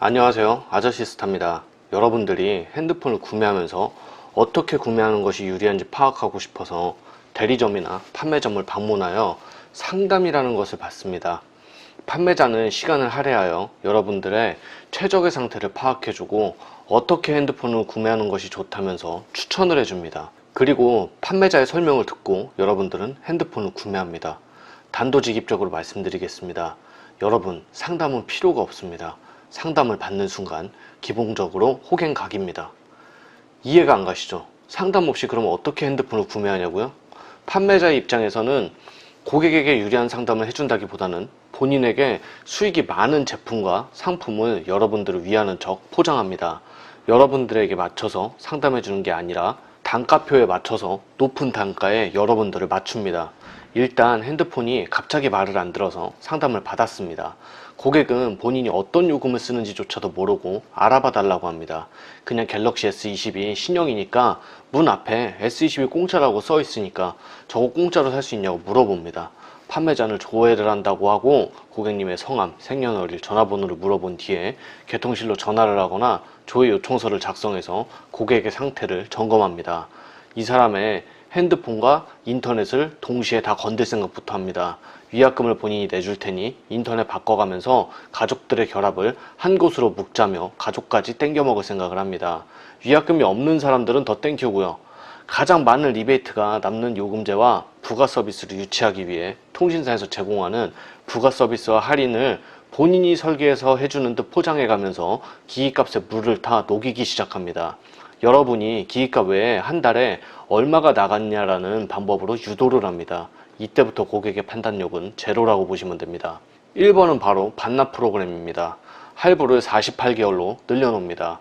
안녕하세요, 아저씨스타입니다. 여러분들이 핸드폰을 구매하면서 어떻게 구매하는 것이 유리한지 파악하고 싶어서 대리점이나 판매점을 방문하여 상담이라는 것을 받습니다. 판매자는 시간을 할애하여 여러분들의 최적의 상태를 파악해주고 어떻게 핸드폰을 구매하는 것이 좋다면서 추천을 해줍니다. 그리고 판매자의 설명을 듣고 여러분들은 핸드폰을 구매합니다. 단도직입적으로 말씀드리겠습니다. 여러분, 상담은 필요가 없습니다. 상담을 받는 순간 기본적으로 호갱각입니다. 이해가 안 가시죠? 상담 없이 그럼 어떻게 핸드폰을 구매하냐고요? 판매자의 입장에서는 고객에게 유리한 상담을 해준다기보다는 본인에게 수익이 많은 제품과 상품을 여러분들을 위하는 척 포장합니다. 여러분들에게 맞춰서 상담해 주는 게 아니라 단가표에 맞춰서 높은 단가에 여러분들을 맞춥니다. 일단 핸드폰이 갑자기 말을 안 들어서 상담을 받았습니다. 고객은 본인이 어떤 요금을 쓰는지조차도 모르고 알아봐 달라고 합니다. 그냥 갤럭시 S22 신형이니까 문 앞에 S22 공짜라고 써 있으니까 저거 공짜로 살 수 있냐고 물어봅니다. 판매자는 조회를 한다고 하고 고객님의 성함, 생년월일, 전화번호를 물어본 뒤에 개통실로 전화를 하거나 조회 요청서를 작성해서 고객의 상태를 점검합니다. 이 사람의 핸드폰과 인터넷을 동시에 다 건들 생각부터 합니다. 위약금을 본인이 내줄 테니 인터넷 바꿔가면서 가족들의 결합을 한 곳으로 묶자며 가족까지 땡겨 먹을 생각을 합니다. 위약금이 없는 사람들은 더 땡큐고요. 가장 많은 리베이트가 남는 요금제와 부가 서비스를 유치하기 위해 통신사에서 제공하는 부가 서비스와 할인을 본인이 설계해서 해주는 듯 포장해가면서 기기값에 물을 타 녹이기 시작합니다. 여러분이 기기값 외에 한 달에 얼마가 나갔냐라는 방법으로 유도를 합니다. 이때부터 고객의 판단력은 제로라고 보시면 됩니다. 1번은 바로 반납 프로그램입니다. 할부를 48개월로 늘려놓습니다.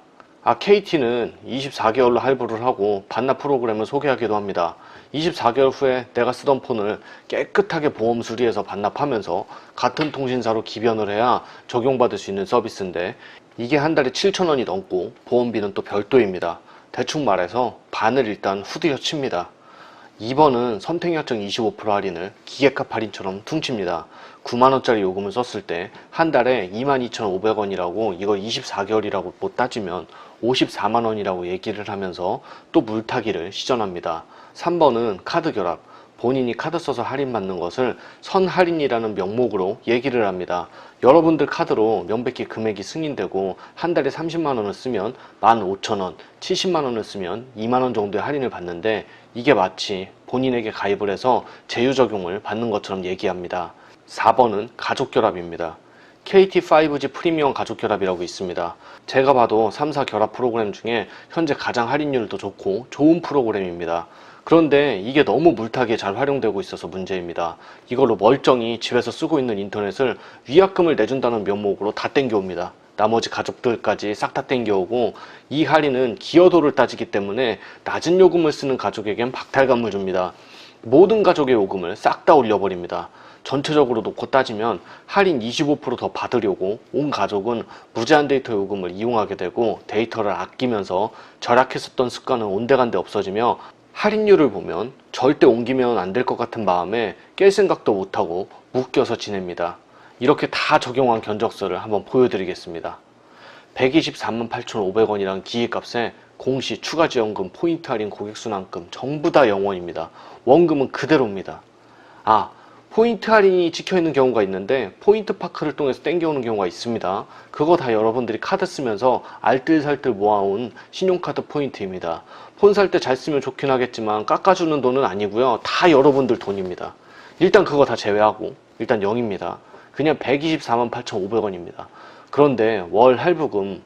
KT는 24개월로 할부를 하고 반납 프로그램을 소개하기도 합니다. 24개월 후에 내가 쓰던 폰을 깨끗하게 보험 수리해서 반납하면서 같은 통신사로 기변을 해야 적용받을 수 있는 서비스인데 이게 한 달에 7,000원이 넘고 보험비는 또 별도입니다. 대충 말해서 반을 일단 후드려 칩니다. 2번은 선택약정 25% 할인을 기계값 할인처럼 퉁칩니다. 9만원짜리 요금을 썼을 때 한 달에 22,500원이라고 이걸 24개월이라고 못 따지면 54만원이라고 얘기를 하면서 또 물타기를 시전합니다. 3번은 카드 결합. 본인이 카드 써서 할인받는 것을 선할인이라는 명목으로 얘기를 합니다. 여러분들 카드로 면백기 금액이 승인되고 한 달에 30만원을 쓰면 15,000원, 70만원을 쓰면 2만원 정도의 할인을 받는데 이게 마치 본인에게 가입을 해서 제휴 적용을 받는 것처럼 얘기합니다. 4번은 가족결합입니다. KT5G 프리미엄 가족결합이라고 있습니다. 제가 봐도 3사 결합 프로그램 중에 현재 가장 할인율도 좋고 좋은 프로그램입니다. 그런데 이게 너무 물타기에 잘 활용되고 있어서 문제입니다. 이걸로 멀쩡히 집에서 쓰고 있는 인터넷을 위약금을 내준다는 명목으로 다 땡겨옵니다. 나머지 가족들까지 싹 다 땡겨오고 이 할인은 기여도를 따지기 때문에 낮은 요금을 쓰는 가족에겐 박탈감을 줍니다. 모든 가족의 요금을 싹 다 올려버립니다. 전체적으로 놓고 따지면 할인 25% 더 받으려고 온 가족은 무제한 데이터 요금을 이용하게 되고 데이터를 아끼면서 절약했었던 습관은 온데간데 없어지며 할인율을 보면 절대 옮기면 안 될 것 같은 마음에 깰 생각도 못하고 묶여서 지냅니다. 이렇게 다 적용한 견적서를 한번 보여드리겠습니다. 124만 8,500원이란 기기값에 공시, 추가지원금, 포인트 할인, 고객순환금 전부 다 0원입니다. 원금은 그대로입니다. 포인트 할인이 찍혀있는 경우가 있는데 포인트 파크를 통해서 땡겨오는 경우가 있습니다. 그거 다 여러분들이 카드 쓰면서 알뜰살뜰 모아온 신용카드 포인트입니다. 폰 살 때 잘 쓰면 좋긴 하겠지만 깎아주는 돈은 아니고요. 다 여러분들 돈입니다. 일단 그거 다 제외하고 일단 0입니다. 그냥 124만 8,500원입니다. 그런데 월 할부금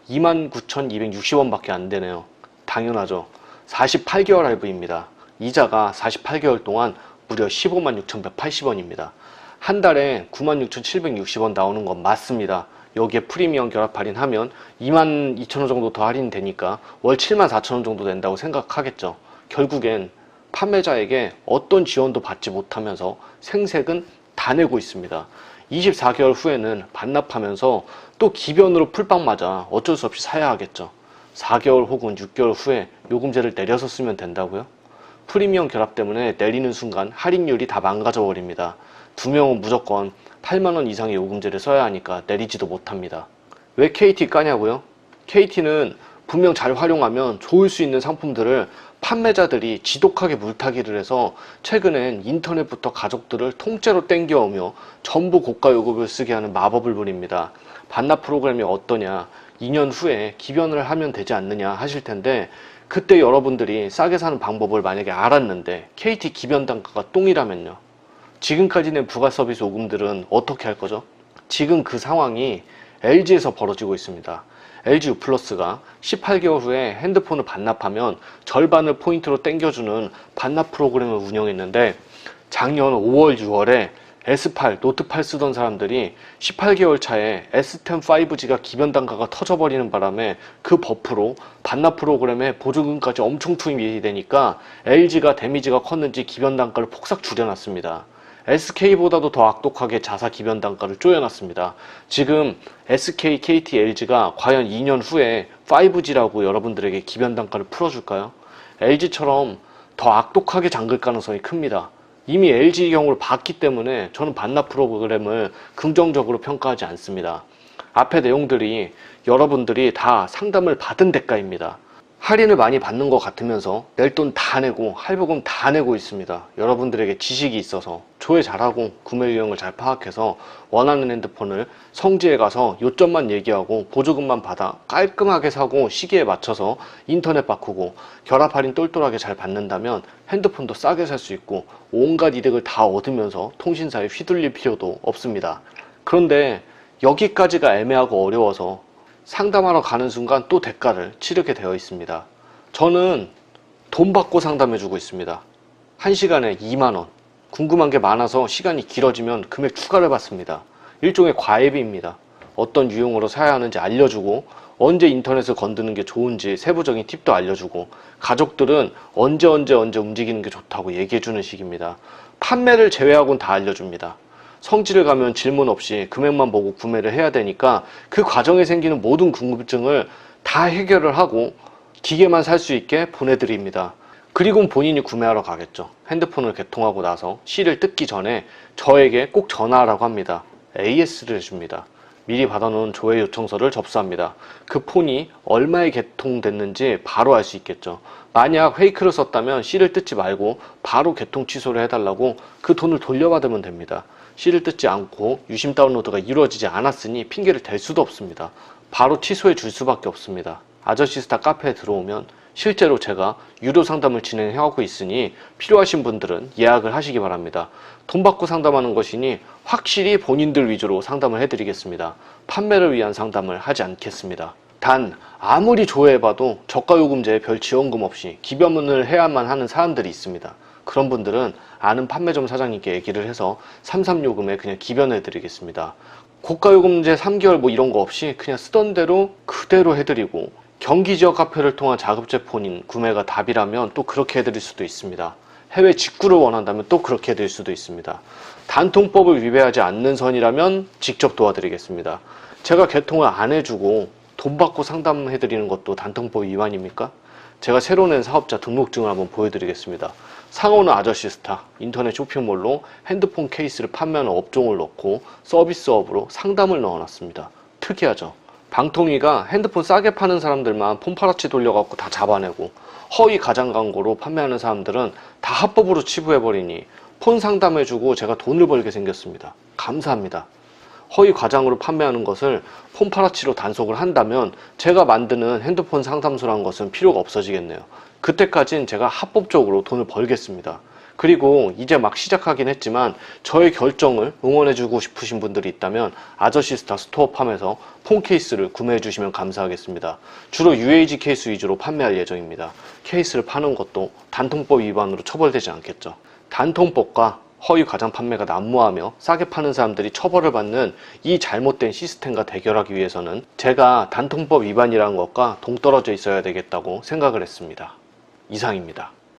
29,260원 밖에 안 되네요. 당연하죠. 48개월 할부입니다. 이자가 48개월 동안 무려 15만 6,180원입니다. 한 달에 96,760원 나오는 건 맞습니다. 여기에 프리미엄 결합 할인하면 22,000원 정도 더 할인되니까 월 74,000원 정도 된다고 생각하겠죠. 결국엔 판매자에게 어떤 지원도 받지 못하면서 생색은 다 내고 있습니다. 24개월 후에는 반납하면서 또 기변으로 풀빵 맞아 어쩔 수 없이 사야 하겠죠. 4개월 혹은 6개월 후에 요금제를 내려서 쓰면 된다고요? 프리미엄 결합 때문에 내리는 순간 할인율이 다 망가져 버립니다. 2명은 무조건 8만원 이상의 요금제를 써야 하니까 내리지도 못합니다. 왜 KT 까냐고요? KT는 분명 잘 활용하면 좋을 수 있는 상품들을 판매자들이 지독하게 물타기를 해서 최근엔 인터넷부터 가족들을 통째로 땡겨오며 전부 고가 요금을 쓰게 하는 마법을 부립니다. 반납 프로그램이 어떠냐, 2년 후에 기변을 하면 되지 않느냐 하실 텐데, 그때 여러분들이 싸게 사는 방법을 만약에 알았는데 KT 기변 단가가 똥이라면요, 지금까지 낸 부가 서비스 요금들은 어떻게 할 거죠? 지금 그 상황이 LG에서 벌어지고 있습니다. LG U+가 18개월 후에 핸드폰을 반납하면 절반을 포인트로 땡겨주는 반납 프로그램을 운영했는데, 작년 5월, 6월에 S8, 노트8 쓰던 사람들이 18개월 차에 S10 5G가 기변 단가가 터져버리는 바람에 그 버프로 반납 프로그램에 보조금까지 엄청 투입이 되니까 LG가 데미지가 컸는지 기변 단가를 폭삭 줄여놨습니다. SK보다도 더 악독하게 자사 기변 단가를 쪼여놨습니다. 지금 SK, KT, LG가 과연 2년 후에 5G라고 여러분들에게 기변 단가를 풀어줄까요? LG처럼 더 악독하게 잠글 가능성이 큽니다. 이미 LG 경우를 봤기 때문에 저는 반납 프로그램을 긍정적으로 평가하지 않습니다. 앞의 내용들이 여러분들이 다 상담을 받은 대가입니다. 할인을 많이 받는 것 같으면서 낼 돈 다 내고 할부금 다 내고 있습니다. 여러분들에게 지식이 있어서 조회 잘하고 구매 유형을 잘 파악해서 원하는 핸드폰을 성지에 가서 요점만 얘기하고 보조금만 받아 깔끔하게 사고 시기에 맞춰서 인터넷 바꾸고 결합 할인 똘똘하게 잘 받는다면 핸드폰도 싸게 살 수 있고 온갖 이득을 다 얻으면서 통신사에 휘둘릴 필요도 없습니다. 그런데 여기까지가 애매하고 어려워서 상담하러 가는 순간 또 대가를 치르게 되어 있습니다. 저는 돈 받고 상담해주고 있습니다. 1시간에 2만원. 궁금한 게 많아서 시간이 길어지면 금액 추가를 받습니다. 일종의 과외비입니다. 어떤 유형으로 사야 하는지 알려주고, 언제 인터넷을 건드는 게 좋은지 세부적인 팁도 알려주고, 가족들은 언제 움직이는 게 좋다고 얘기해주는 식입니다. 판매를 제외하고는 다 알려줍니다. 성지를 가면 질문 없이 금액만 보고 구매를 해야 되니까 그 과정에 생기는 모든 궁금증을 다 해결을 하고 기계만 살 수 있게 보내드립니다. 그리고 본인이 구매하러 가겠죠. 핸드폰을 개통하고 나서 실을 뜯기 전에 저에게 꼭 전화하라고 합니다. AS를 해줍니다. 미리 받아놓은 조회 요청서를 접수합니다. 그 폰이 얼마에 개통됐는지 바로 알 수 있겠죠. 만약 페이크를 썼다면 실을 뜯지 말고 바로 개통 취소를 해달라고 그 돈을 돌려받으면 됩니다. 실을 뜯지 않고 유심 다운로드가 이루어지지 않았으니 핑계를 댈 수도 없습니다. 바로 취소해 줄 수밖에 없습니다. 아저씨스타 카페에 들어오면 실제로 제가 유료 상담을 진행하고 있으니 필요하신 분들은 예약을 하시기 바랍니다. 돈 받고 상담하는 것이니 확실히 본인들 위주로 상담을 해드리겠습니다. 판매를 위한 상담을 하지 않겠습니다. 단 아무리 조회해봐도 저가요금제에 별 지원금 없이 기변을 해야만 하는 사람들이 있습니다. 그런 분들은 아는 판매점 사장님께 얘기를 해서 33요금에 그냥 기변해드리겠습니다. 고가요금제 3개월 뭐 이런 거 없이 그냥 쓰던 대로 그대로 해드리고, 경기 지역 카페를 통한 자급제 폰인 구매가 답이라면 또 그렇게 해드릴 수도 있습니다. 해외 직구를 원한다면 또 그렇게 해드릴 수도 있습니다. 단통법을 위배하지 않는 선이라면 직접 도와드리겠습니다. 제가 개통을 안 해주고 돈 받고 상담해드리는 것도 단통법 위반입니까? 제가 새로 낸 사업자 등록증을 한번 보여드리겠습니다. 상호는 아저씨스타, 인터넷 쇼핑몰로 핸드폰 케이스를 판매하는 업종을 넣고 서비스업으로 상담을 넣어놨습니다. 특이하죠? 방통위가 핸드폰 싸게 파는 사람들만 폰파라치 돌려갖고 다 잡아내고, 허위 가장 광고로 판매하는 사람들은 다 합법으로 치부해버리니 폰 상담해주고 제가 돈을 벌게 생겼습니다. 감사합니다. 허위 과장으로 판매하는 것을 폰파라치로 단속을 한다면 제가 만드는 핸드폰 상담소란 것은 필요가 없어지겠네요. 그때까진 제가 합법적으로 돈을 벌겠습니다. 그리고 이제 막 시작하긴 했지만 저의 결정을 응원해주고 싶으신 분들이 있다면 아저씨스타 스토어팜에서 폰 케이스를 구매해주시면 감사하겠습니다. 주로 UAG 케이스 위주로 판매할 예정입니다. 케이스를 파는 것도 단통법 위반으로 처벌되지 않겠죠. 단통법과 허위 과장 판매가 난무하며 싸게 파는 사람들이 처벌을 받는 이 잘못된 시스템과 대결하기 위해서는 제가 단통법 위반이라는 것과 동떨어져 있어야 되겠다고 생각을 했습니다. 이상입니다.